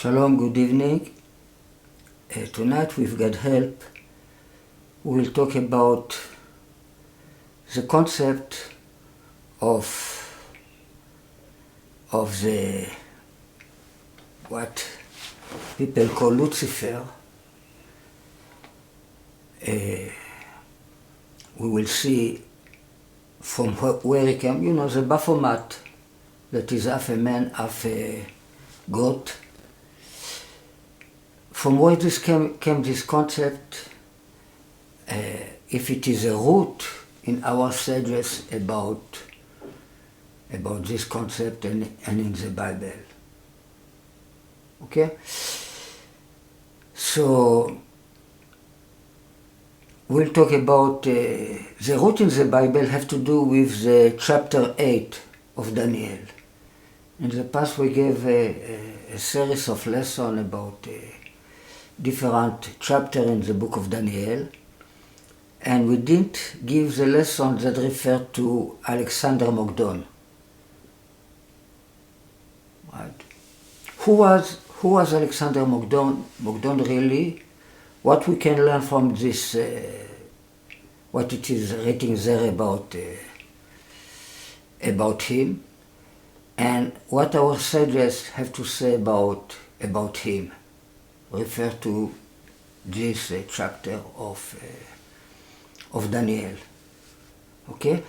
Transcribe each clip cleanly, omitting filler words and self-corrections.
Shalom, good evening. Tonight we've got help. We will talk about the concept of the what people call Lucifer. We will see from where he came. You know, the Baphomet, that is half a man, half a goat. From where this came this concept, if it is a root in our sages about this concept and in the Bible. Okay? So, we'll talk about the root in the Bible have to do with the chapter 8 of Daniel. In the past we gave a series of lessons about different chapters in the book of Daniel, and we didn't give the lesson that referred to Alexander Mogdon. Right? Who was Alexander Mogdon? Mogdon really? What we can learn from this, what it is written there about him, and what our sages have to say about him, refer to this chapter of Daniel. Okay?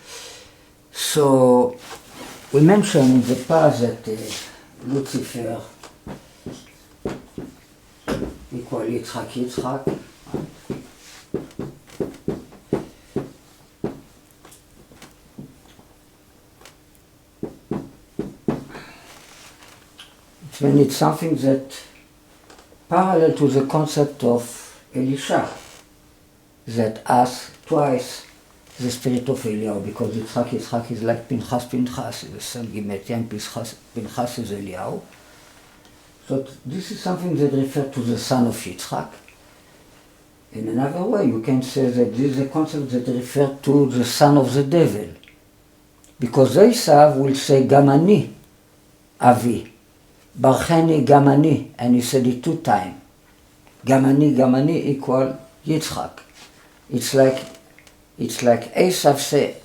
So, we mentioned in the past that Lucifer equal Yitzhak. When it's something that parallel to the concept of Elisha, that has twice the spirit of Eliyahu, because Yitzhak is like Pinchas, the same Gematria, and Pinchas is Eliyahu. So this is something that refers to the son of Yitzhak. In another way, you can say that this is a concept that refers to the son of the devil, because Esau will say Gamani, Avi. Barcheni Gamani, and he said it 2 times. Gamani equal Yitzhak. It's like Esau say,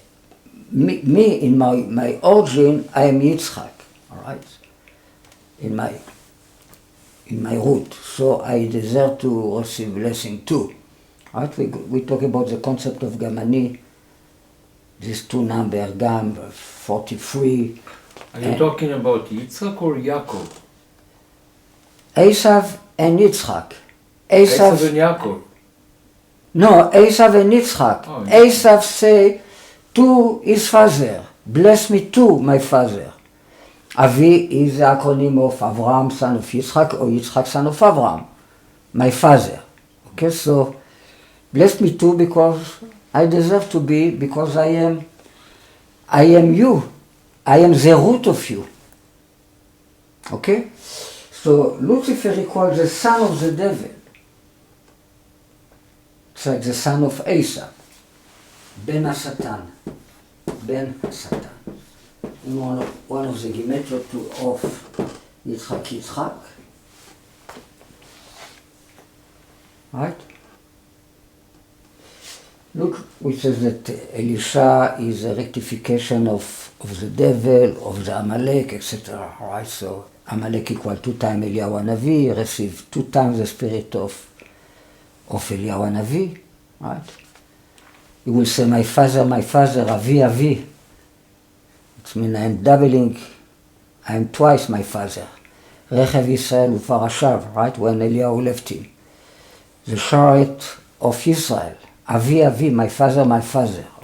me in my origin, I am Yitzhak, all right? In my root, so I deserve to receive blessing too. Right? We talk about the concept of Gamani. These 2 numbers, Gam 43. Are you talking about Yitzhak or Yaakov? Esau and Yitzhak. Esau and Yaakov. No, Esau and Yitzhak. Oh, Esau say to his father, bless me too, my father. Avi is the acronym of Avraham, son of Yitzhak, or Yitzhak, son of Avraham, my father. Okay, so bless me too because I deserve to be, because I am you. I am the root of you. Okay? So Lucifer equals the son of the devil. It's like the son of Esau. Ben HaSatan. In one of the Gematria of Yitzhak. Right? Look, we says that Elisha is a rectification of the devil, of the Amalek, etc. Right? So Amalek equal 2 times Eliyahu Hanavi, receive 2 times the spirit of Eliyahu Hanavi. Right? He will say, my father, Avi. It means I am doubling, I am twice my father. Rechev Israel u'farashav, right? When Eliyahu left him. The chariot of Israel. Avi, my father,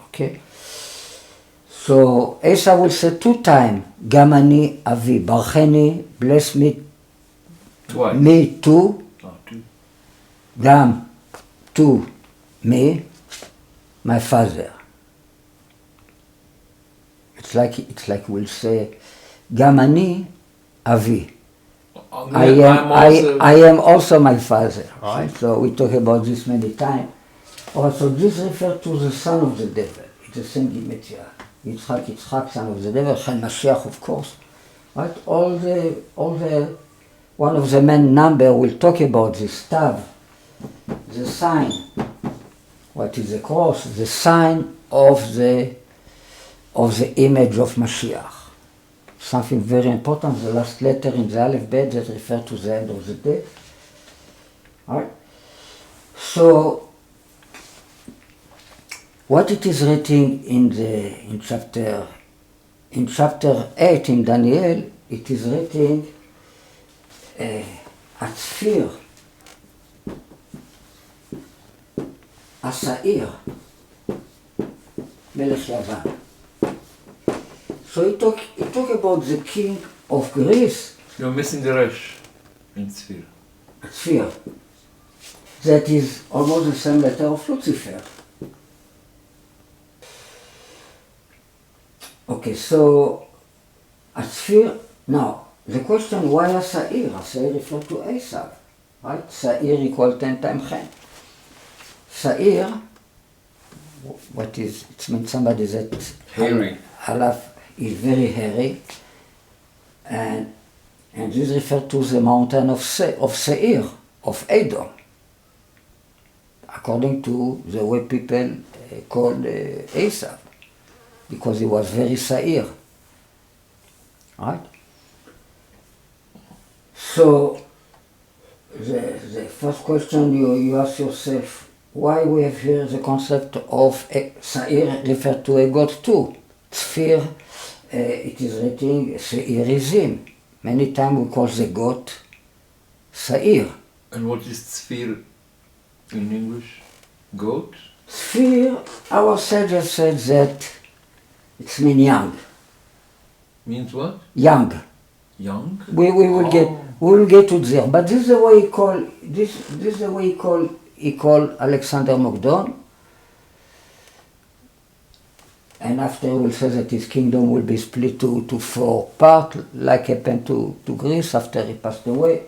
okay? So Esau will say 2 times, Gamani, Avi, Barcheni, bless me, twice. Me too, 2. Gam, to me, my father. It's like we'll say, Gamani, Avi. I am also my father, right? So we talk about this many times. Also, this refers to the son of the devil. It's the same Gematria. Yitzhak, son of the devil, Mashiach, of course. Right? All the one of the main number will talk about this tav, the sign. What is the cross? The sign of the image of Mashiach. Something very important, the last letter in the Aleph Bet that refers to the end of the day. All right. So, what it is written in chapter 8 in Daniel, it is written Atzfir, Asair, Melech Yavan. So he talk about the king of Greece. You're missing the Resh in Tzfir. Tzfir. That is almost the same letter of Lucifer. Okay, so Tzfir. Now, the question, why Asair? Asair refers to Esau, right? Sair equal 10 times Chen. Sair, what is, it means somebody that Hairy. Alaf is very hairy, and this refers to the mountain of Seir, of Edom, according to the way people called Esau, because he was very Seir, right? So, the first question you ask yourself, why we have here the concept of Seir referred to a god too? Tzfir, it is written Seirizim. Many times we call the god Seir. And what is Tzfir in English? Goat? Tzfir, our sages said that it means young. Means what? Young. Young? We will get to there. But this is the way he called Alexander Mogdon. And after he will say that his kingdom will be split to 4 parts, like happened to Greece after he passed away.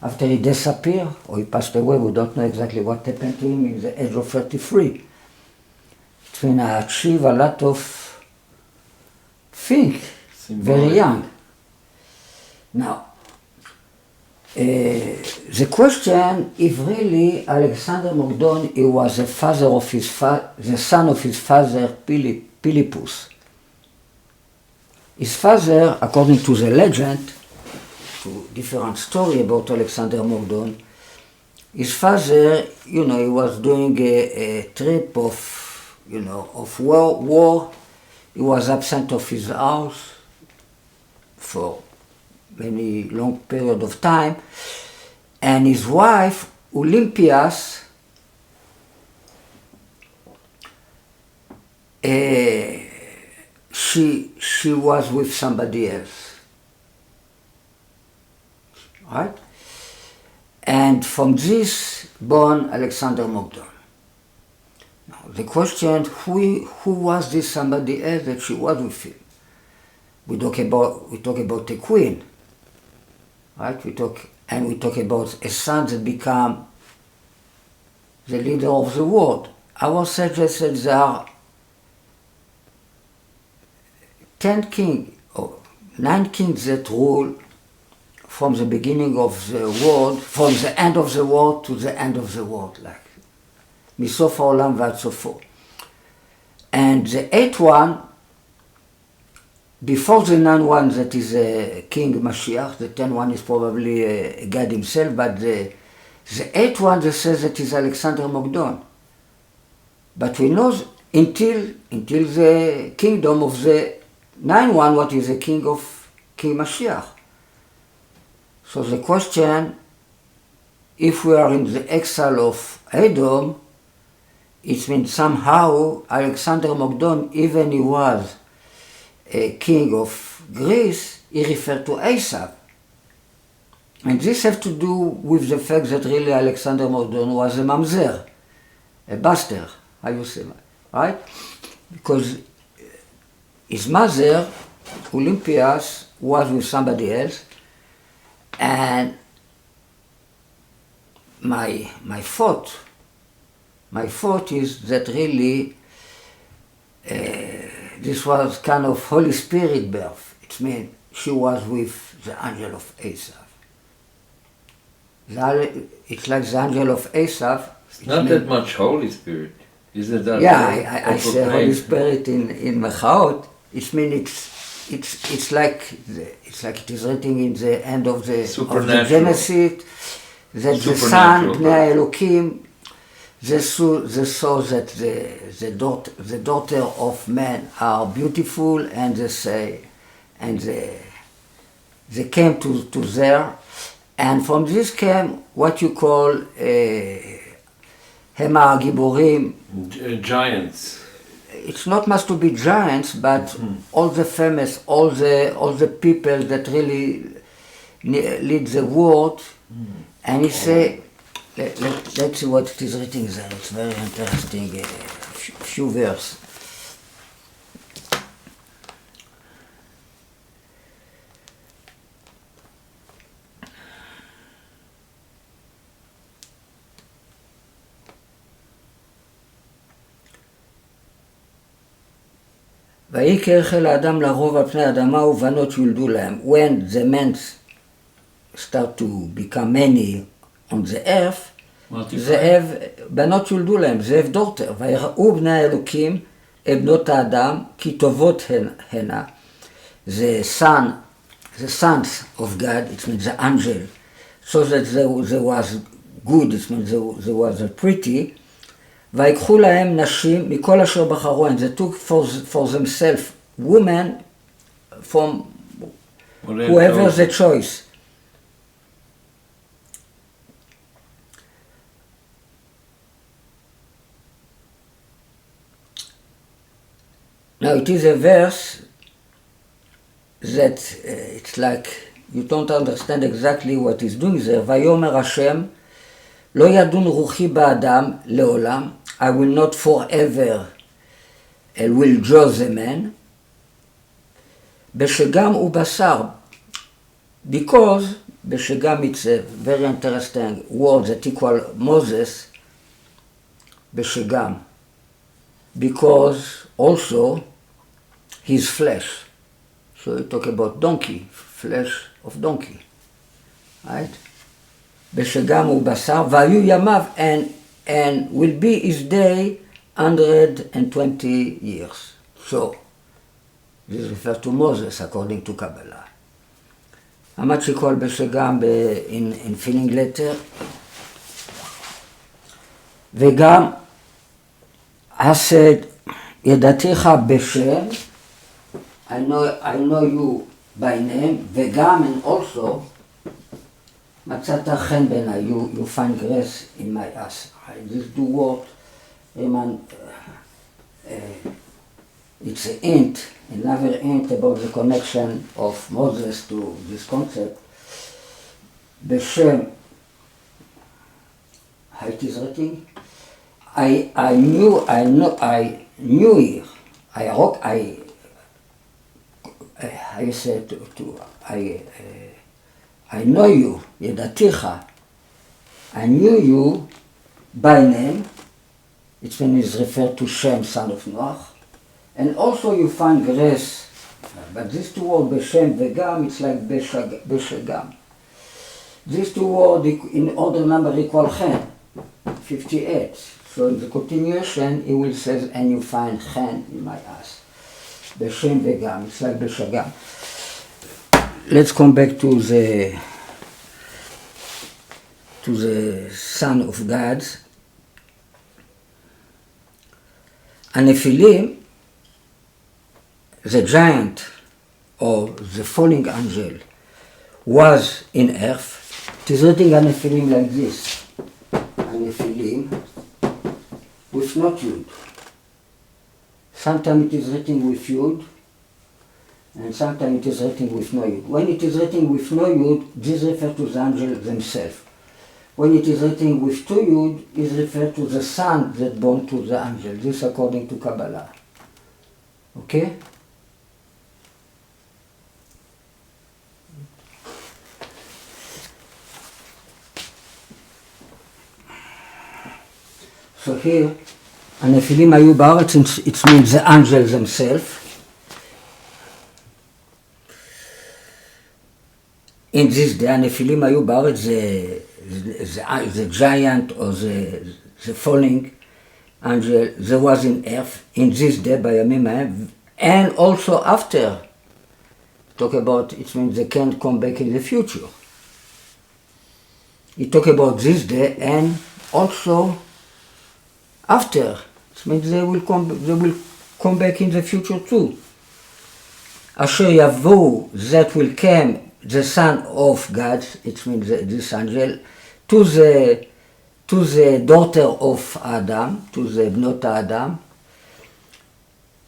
After he disappeared, or he passed away, we don't know exactly what happened to him in the age of 33. It's when I achieved a lot of things, very young. Now, the question, if really Alexander Mogdon, he was the father of the son of his father Philippus. His father, according to the legend, to different story about Alexander Mogdon, his father, he was doing a trip of war. He was absent of his house for many long period of time, and his wife Olympias she was with somebody else, right? And from this born Alexander Mogdon. Now the question, who was this somebody else that she was with him? We talk about a queen, right? We talk about a son that become the leader of the world. Our sages said there are 10 kings, or 9 kings that rule from the beginning of the world, from the end of the world to the end of the world, like Misofa Olam Vad Sofo. And the 8th one, before the 9th one, that is King Mashiach, the 10th one is probably God himself, but the 8th one that says that is Alexander Mogdon. But we know until the kingdom of the 9th one, what is the king of King Mashiach. So the question, if we are in the exile of Edom, it means somehow Alexander Mogdon, even he was a king of Greece, he referred to Esau. And this has to do with the fact that really Alexander Mogdon was a mamzer, a bastard, how you say, right? Because his mother, Olympias, was with somebody else, and my thought is that really this was kind of Holy Spirit birth. It means she was with the angel of Esau. It's like the angel of Esau. Not that much Holy Spirit. Isn't that? Yeah, I say Holy Spirit in Mechaot. It means it's like it is written in the end of the Genesis that the son Bnei Elokim, they saw that the daughter of men are beautiful, and they say, and they came to there, and from this came what you call Hema Giborim. Giants. It's not must to be giants, but all the famous, all the people that really lead the world, and he say, let's see what it is written there. It's very interesting. Few verses. ויקרא חיל האדם לרוב על פני האדמה ובנות יולדו להם. When the men start to become many on the earth, זאב, בנות יולדו להם, זאב דורטר. ויראו בני האלוקים את בנות האדם כי טובות הנה. The sons of God, it means the angel, so that they was good, it means they was pretty, ויקחו להם נשים מכל אשר בחרו, and they took for themselves women from whoever the choice. Now it is a verse that it's like you don't understand exactly what he's doing there. ויאמר השם לא ידון רוחי באדם לעולם, I will not forever will judge the man, בשגם הוא בשר, because בשגם it's a very interesting word that equal Moses, בשגם, because also his flesh. So you talk about donkey, flesh of donkey, right? בשגם הוא בשר, והיו ימיו, and will be his day 120 years. So, this refers to Moses according to Kabbalah. How much he called בשגם in filling letter? וגם, I said, ידעתיך בשם, I know you by name, וגם, and also, מצאת חן בעיניי, you find grace in my ass. These two words, it's an hint, another hint about the connection of Moses to this concept. בשם, how it is written? I knew here. I said I know you, ידעתיך. I knew you by name. It's when it's referred to Shem, son of Noach. And also you find grace. But these two words, בשם וגם, it's like בשגם. These two words in order number equal chen, 58. So in the continuation, it will say, and you find chen in my ass. בשם וגם, it's like בשגם. Let's come back to the Son of God. Nephilim, the giant or the falling angel, was in earth. It is written Nephilim like this. Nephilim with not Yud. Sometimes it is written with Yud, and sometimes it is written with no Yud. When it is written with no Yud, this refers to the angel themselves. When it is written with two Yud, it refers to the son that born to the angel. This according to Kabbalah. Okay? So here, הנפילים היו בארץ, it means the angels themselves. In this day, הנפילים היו בארץ, the giant or the falling angel, there was in earth in this day by Yamim, and also after. Talk about, it means they can't come back in the future. He talk about this day and also after. It means they will come back in the future too. Asher Yavu, that will come the son of God, it means this angel, to the daughter of Adam, to the Bnot Adam,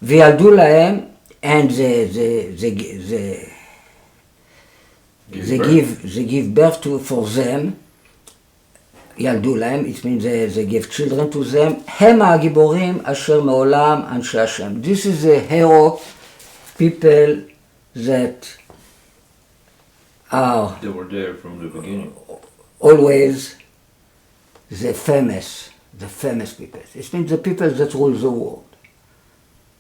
V'yaldu lahem, and they give birth to for them. ילדו להם, it means they give children to them. הם הגיבורים אשר מעולם אנשי השם. This is the hero people that are They were there from the beginning. always the famous people. It means the people that rule the world.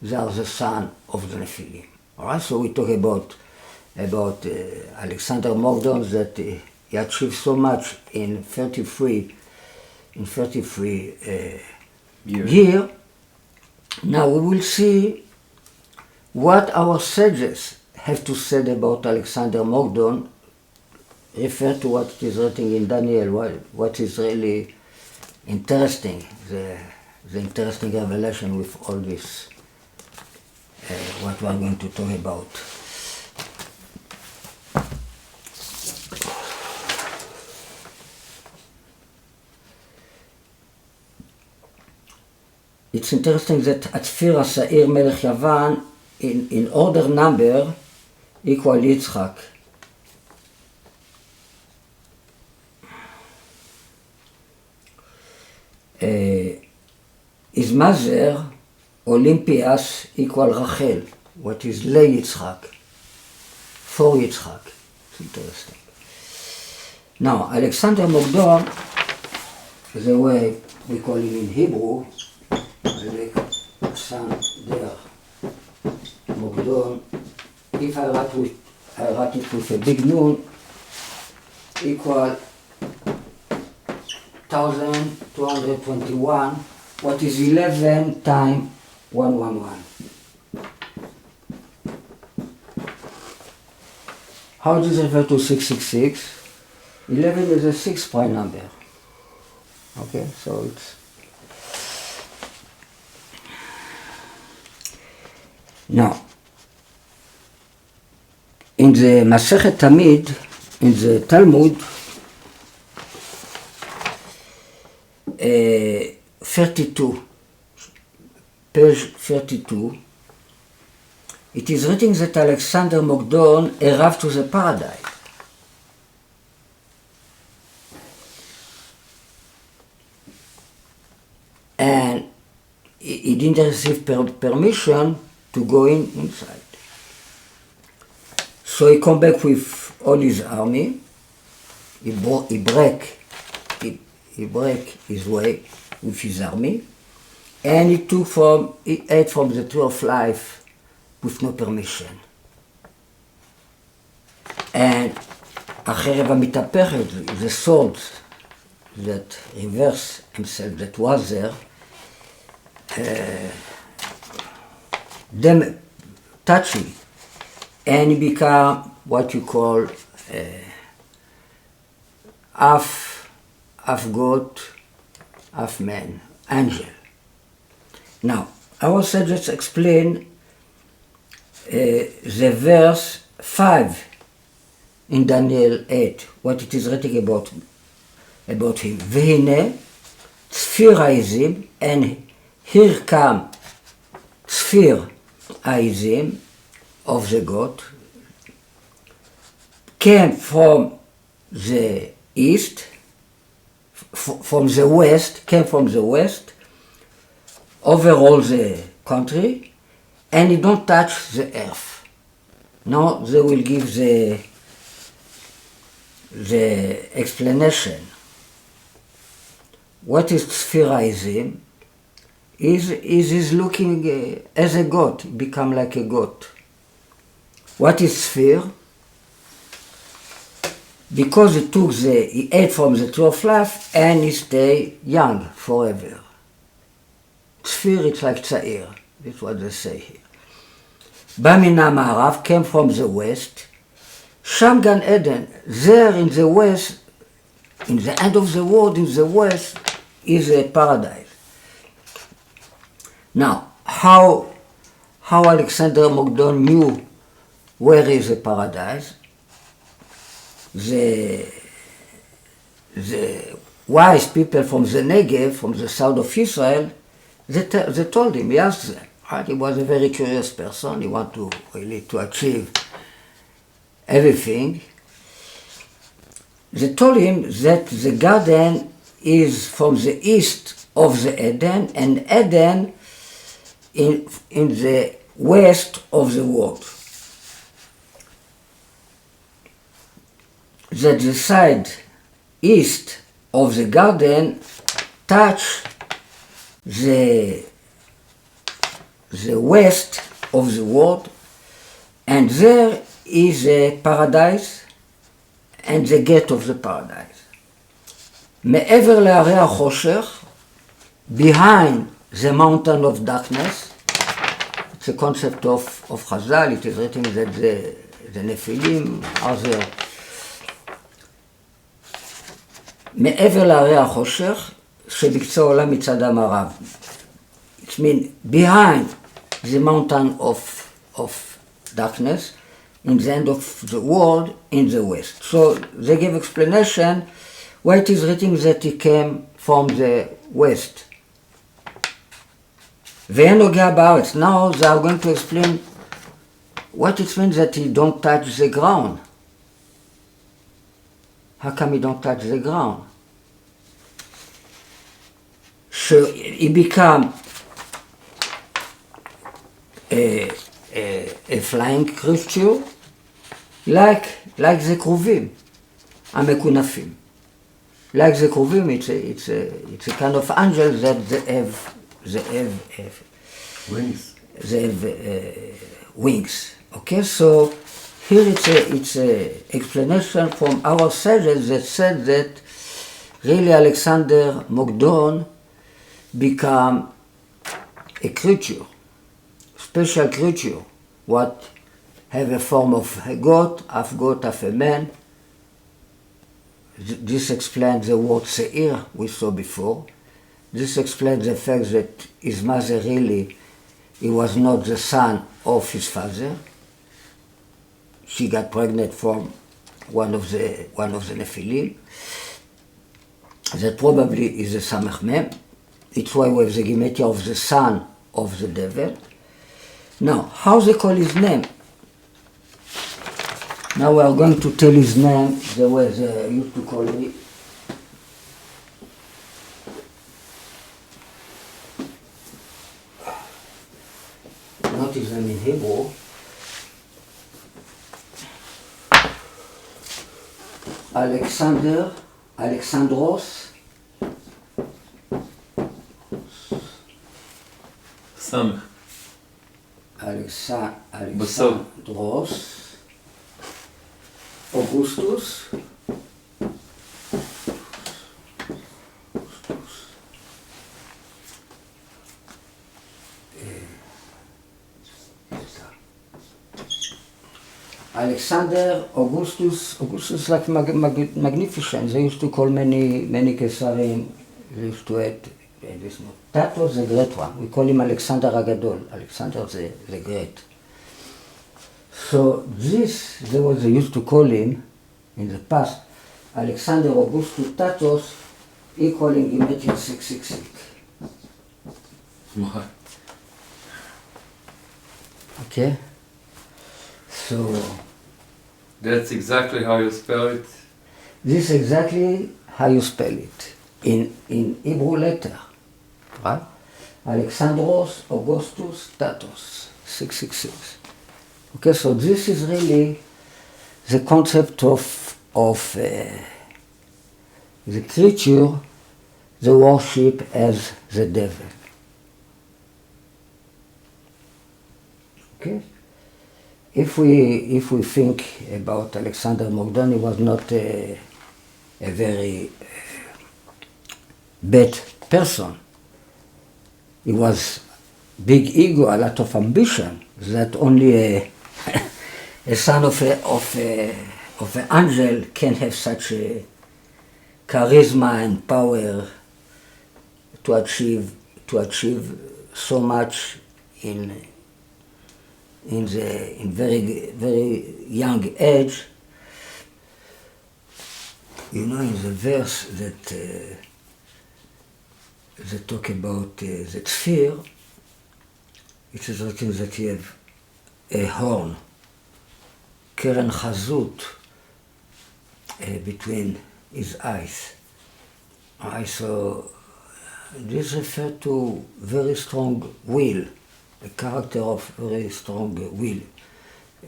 They are the son of the Nephilim. All right, so we talk about Alexander Mordon that he achieved so much in 33 years. Now we will see what our sages have to say about Alexander Mordon, refer to what is written in Daniel, what is really interesting, the interesting revelation with all this, what we are going to talk about. It's interesting that Atfir Sa'ir Melech Yavan in order number equal Yitzchak. His mother, Olympias, equal Rachel, what is Le Yitzchak, for Yitzchak. It's interesting. Now, Alexander Mordon, the way we call him in Hebrew, Alexander Mordon, if I write it with a big nun, equal 1221, what is 11 times 111. How does it refer to 666? 11 is a 6 prime number. Okay, so it's... Now, in the Masechet Tamid, in the Talmud, 32, page 32, it is written that Alexander Mordon arrived to the paradise. And he didn't receive permission to go inside. So he come back with all his army. He break his way with his army, and he ate from the tree of life with no permission. And החרב המתהפכת, the sword that reversed himself, that was there, them touching, and he became what you call half goat, half man, angel. Now, our sages explain the verse 5 in Daniel 8, what it is written about him. Vehine, Tzfir Haizim, and here come Tzfir Haizim of the goat, came from the east, from the west, over all the country, and it don't touch the earth. Now they will give the explanation. What is Tzfir Haizim? Is looking as a goat, become like a goat. What is sphere? because he ate from the tree of life and he stayed young forever. Tzfir, it's like Tzair. That's what they say here. בא מן המערב, came from the west. שם גן Eden, there in the west, in the end of the world, in the west, is a paradise. Now, how Alexander Mokdon knew where is a paradise? The wise people from the Negev, from the south of Israel, they told him, he asked them. Right? He was a very curious person. He wanted to achieve everything. They told him that the garden is from the east of the Eden, and Eden in the west of the world. That the side east of the garden touch the west of the world, and there is a paradise and the gate of the paradise. מעבר להרי החושך, behind the mountain of darkness, it's a concept of Chazal. It is written that the Nephilim are there. מעבר להרי החושך, שבקצה העולם מצד המערב. It means behind the mountain of darkness, in the end of the world, in the west. So they give explanation why it is written that he came from the west. ואין נוגע בארץ. Now they are going to explain what it means that he don't touch the ground. How come he don't touch the ground? So he become a flying creature like the כרובים המקונפים. Like the כרובים, it's a kind of angel that they have wings. They have wings. Okay, so here it's a explanation from our sages that said that really Alexander Mokdon become a creature, special creature, what have a form of a goat, half a man. This explains the word Seir we saw before. This explains the fact that his mother really, he was not the son of his father. She got pregnant from one of the Nephilim. That probably is the Samech Mem. It's why we have the gematria of the son of the devil. Now, how they call his name? Now we are going to tell his name the way they used to call it. Not his name in Hebrew. Alexandros. Samech. Alexandros. Augustus. Alexander Augustus like magnificent. They used to call many Kesarim. They used to add this. That was the great one. We call him Alexander Agadol, Alexander the Great. So this, they used to call him in the past, Alexander Augustus Tatos, equaling gematria 666. Why? Okay? So that's exactly how you spell it? This is exactly how you spell it in Hebrew letter, right? Alexandros Augustus Tatos, 666. Okay, so this is really the concept of the creature, the worship as the devil. Okay? if we think about Alexander Mogdon, he was not a very bad person. He was big ego, a lot of ambition. That only a son of an angel can have such a charisma and power to achieve so much in very young age. You know, in the verse that talk about the sphere, it is written that he have a horn, Keren Chazut, between his eyes. So this refers to very strong will, a character of very strong will.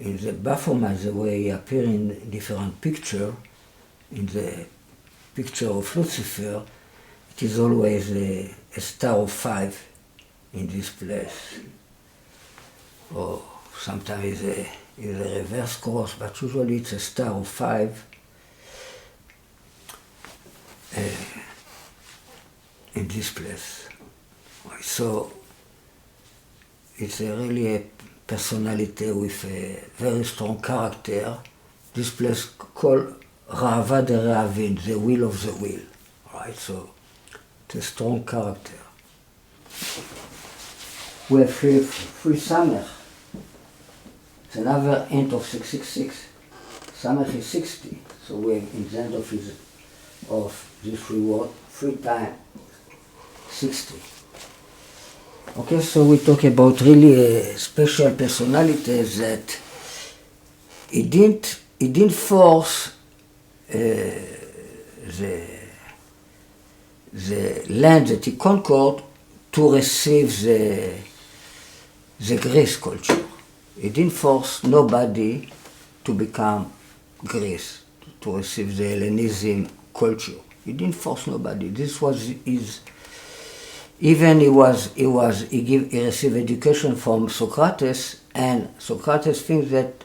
In the Baphomet, the way he appears in different pictures, in the picture of Lucifer, it is always a star of 5 in this place. Or sometimes it's a reverse cross, but usually it's a star of 5 in this place. So it's really a personality with a very strong character. This place called Ra'ava de Re'avin, the will of the will. Right? So it's a strong character. We have three Samech. It's another int of 666. Samech is 60. So we have in the end of this reward 3 times 60. Okay, so we talk about really a special personality that he didn't force the land that he conquered to receive the Greece culture. He didn't force nobody to become Greece, to receive the Hellenism culture. He didn't force nobody. This was his. Even he received education from Socrates, and Socrates thinks that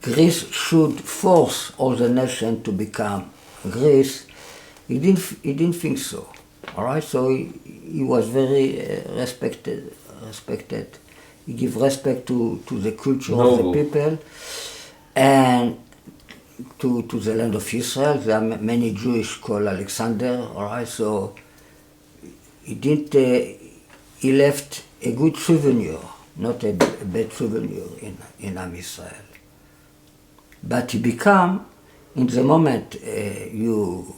Greece should force all the nations to become Greece. He didn't think so. All right, so he was very respected. He gave respect to the culture of the people and to the land of Israel. There are many Jewish called Alexander. All right, so he left a good souvenir, not a bad souvenir in Am Israel. But he become, in the moment you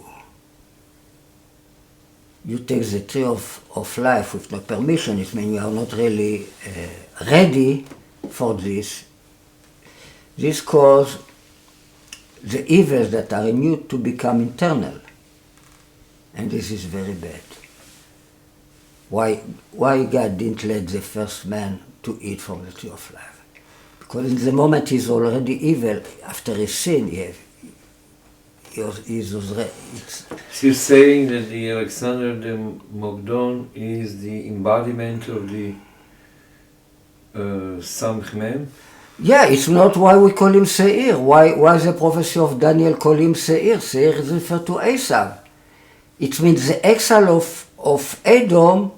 take the tree of life with no permission, it means you are not really ready for this. This causes the evils that are in you to become internal. And this is very bad. Why God didn't let the first man to eat from the tree of life? Because in the moment he's already evil, after his sin, So you're saying that the Alexander the Mogdon is the embodiment of the Samech Mem? Yeah, it's not why we call him Seir. Why the prophecy of Daniel call him Seir? Seir is referred to Esau. It means the exile of Edom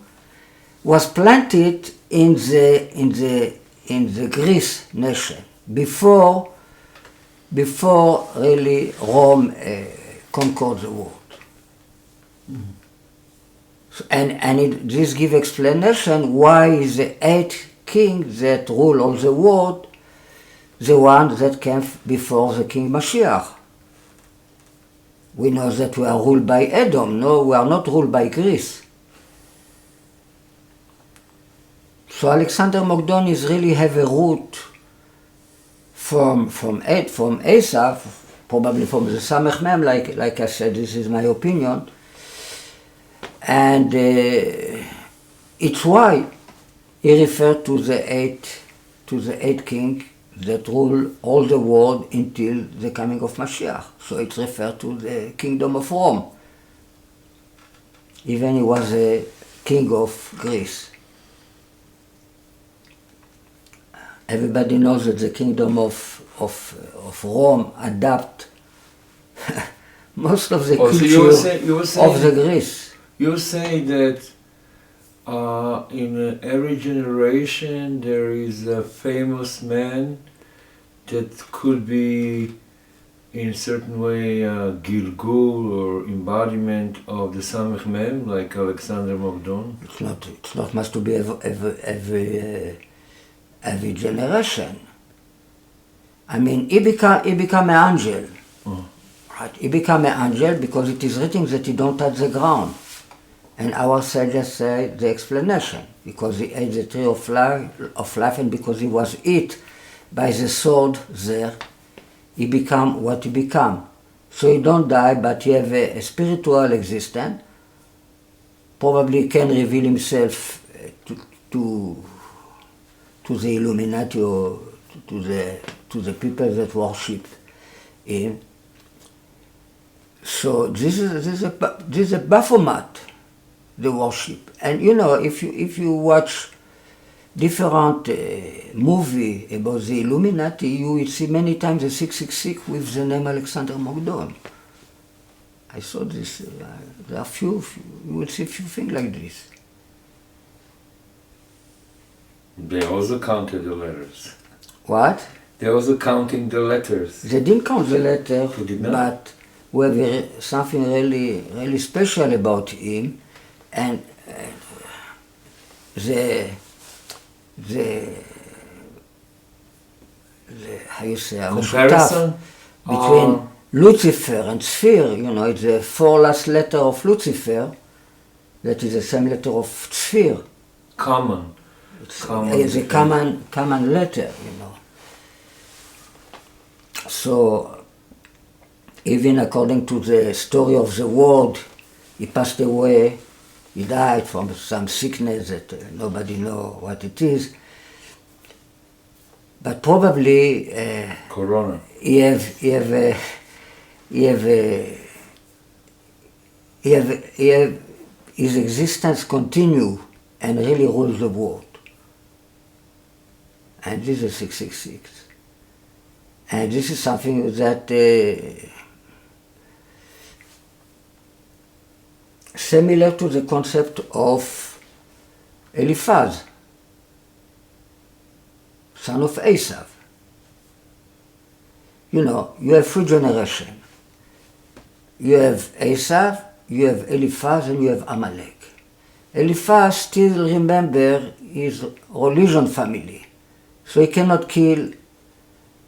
was planted in the Greece nation before really Rome conquered the world. Mm-hmm. So, this gives explanation why is the 8th king that rule all the world the one that came before the King Mashiach. We know that we are ruled by Edom. No, we are not ruled by Greece. So Alexander Mogdon is really have a root from Esau, probably from the Samech Mem, like I said, this is my opinion. And it's why he referred to the eight king that rule all the world until the coming of Mashiach. So it's referred to the kingdom of Rome. Even he was a king of Greece. everybody knows that the kingdom of Rome adapt most of the Oh, so culture you were saying, of the Greece. You say that in every generation there is a famous man that could be in a certain way Gilgul or embodiment of the Samech Mem, like Alexander Mogdon? It's not must to be every generation. I mean, he become an angel. Right? He become an angel because it is written that he don't touch the ground. And our sages say the explanation, because he ate the tree of life, and because he was eaten by the sword there, he become what he become. So he don't die, but he have a spiritual existence. Probably can reveal himself to the Illuminati or to the people that worship him. So this is a Baphomet, the worship. And you know, if you watch different movie about the Illuminati, you will see many times the 666 with the name Alexander Mogdon. I saw this. There are few. You will see a few things like this. They also counted the letters. What? They also counting the letters. They didn't count the letter, They did not? but we have something really special about him, and the how you say Comparison between Lucifer and Sphere. You know, it's the four last letter of Lucifer. That is the same letter of Sphere. Common. It's a common letter, you know. So, even according to the story of the world, he passed away, he died from some sickness that nobody knows what it is. But probably Corona. he have his existence continue and really rules the world. And this is 666. And this is something that similar to the concept of Eliphaz, son of Esau. You know, you have three generations. You have Esau, you have Eliphaz, and you have Amalek. Eliphaz still remember his religion family, so he cannot kill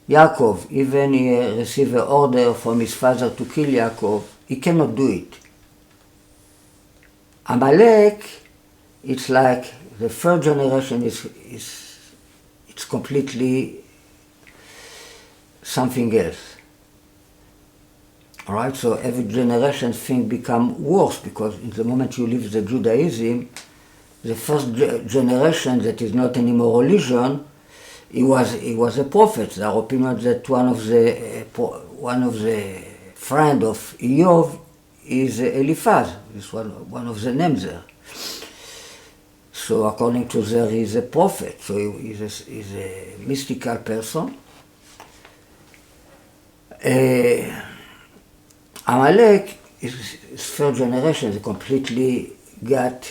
Yaakov. Even he received an order from his father to kill Yaakov, he cannot do it. Amalek, it's like the third generation it's completely something else. All right, so every generation things become worse because in the moment you leave the Judaism, the first generation that is not anymore religion, he was a prophet. There are opinions that one of the friend of Eov is Eliphaz. It's one of the names there. So according to there, he's a prophet. So he's a mystical person. Amalek is third generation. They completely got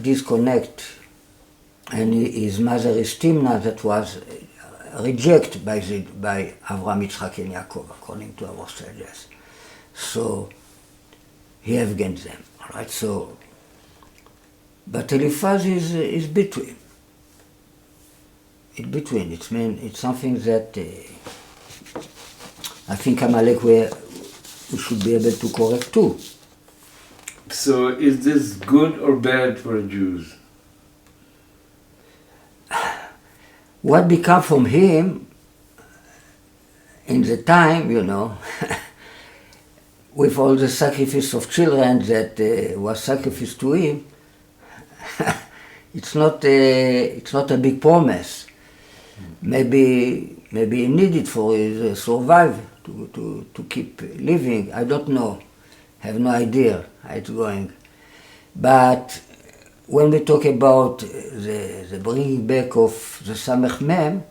disconnect. And his mother is Timna, that was rejected by Avraham, Yitzchak, and Yaakov, according to our sages. So he have against them. All right. So, but Eliphaz is between. It's between. It's something that I think Amalek we should be able to correct too. So is this good or bad for the Jews? What became from him in the time, you know, with all the sacrifice of children that was sacrificed to him, it's not a big promise. Maybe he needed for his survival to keep living. I don't know. Have no idea how it's going. But when we talk about the bringing back of the Samech Mem,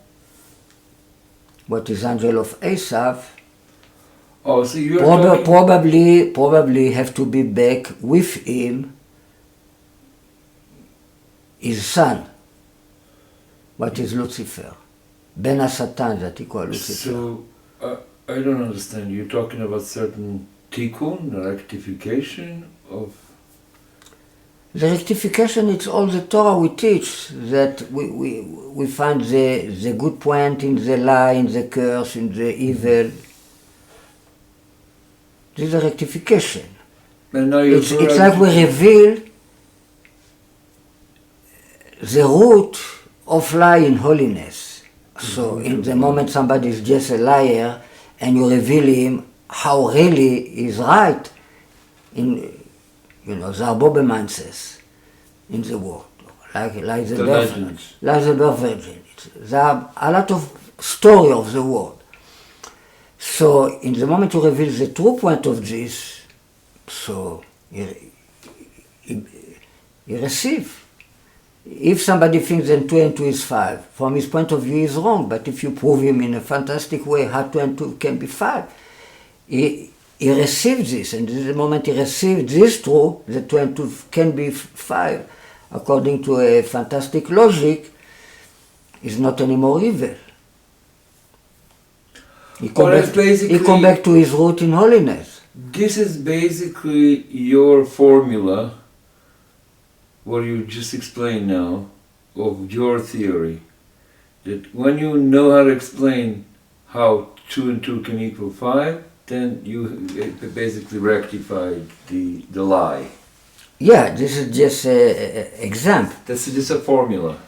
what is angel of Esau, Oh, so you're talking... probably have to be back with him, his son, what is Lucifer, Ben HaSatan that he called Lucifer. So, I don't understand. You're talking about certain tikkun, rectification of... The rectification, it's all the Torah we teach, that we find the good point in the lie, in the curse, in the evil. This is a rectification. And now It's like we reveal the root of lie in holiness. So in the moment somebody is just a liar and you reveal him how really is right, in the Arbobbeman says in the world, like the birth virgin. There are a lot of story of the world. So in the moment you reveal the true point of this, so you receive. If somebody thinks that 2 and 2 is 5, from his point of view he is wrong, but if you prove him in a fantastic way how 2 and 2 can be 5, he receives this, and in the moment he receives this truth, that 2 and 2 can be 5, according to a fantastic logic, is not anymore evil. He come back to his root in holiness. This is basically your formula, what you just explained now, of your theory. That when you know how to explain how 2 and 2 can equal 5, then you basically rectified the lie. Yeah, this is just an example. That's just a formula.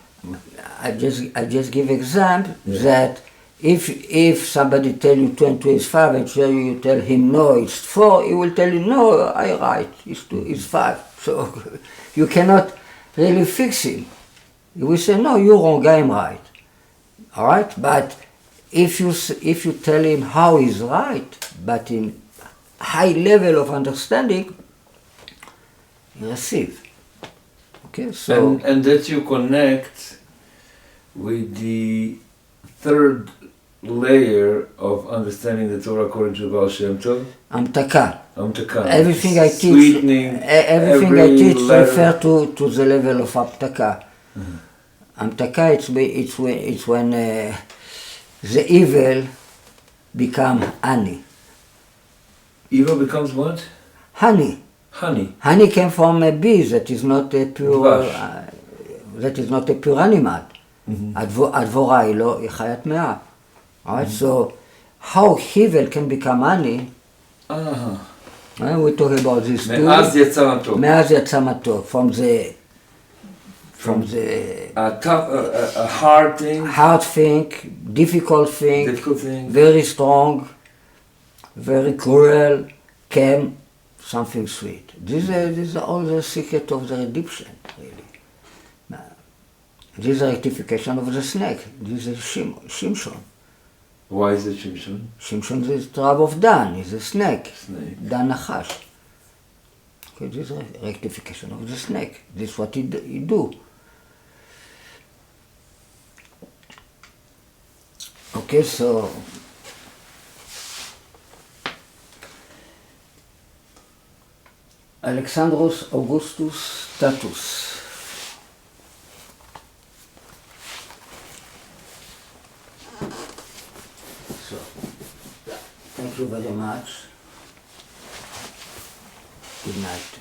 I just give example that if somebody tell you 2 and 2 is 5 and you tell him no, it's 4, he will tell you no, I right, it's 5. So you cannot really fix him. You will say no, you're wrong, I'm right. All right, but if you tell him how he's right, but in high level of understanding, you receive. Okay, so and that you connect with the third layer of understanding the Torah according to the Baal Shem Tov. Amtaka. Amtaka. Everything I teach, Sweetening. everything I teach refer to the level of Amtaka. Amtaka, it's when the evil become honey. Evil becomes what? Honey. Honey. Honey came from a bee that is not a pure animal. הדבורה היא חיית מאה. Alright, so how evil can become honey? We talk about this too. מאז יצא מתוק. מאז יצא מתוק. From the a hard thing, difficult thing, very strong, very cruel, came something sweet. This is all the secret of the redemption, really. This is a rectification of the snake. This is Shimshon. Why is it Shimshon? Shimshon is the tribe of Dan. He's a snake. Dan Nachash. Okay, this is a rectification of the snake. This is what he do. Okay, so Alexandros Augustus Status. So, thank you very much. Good night.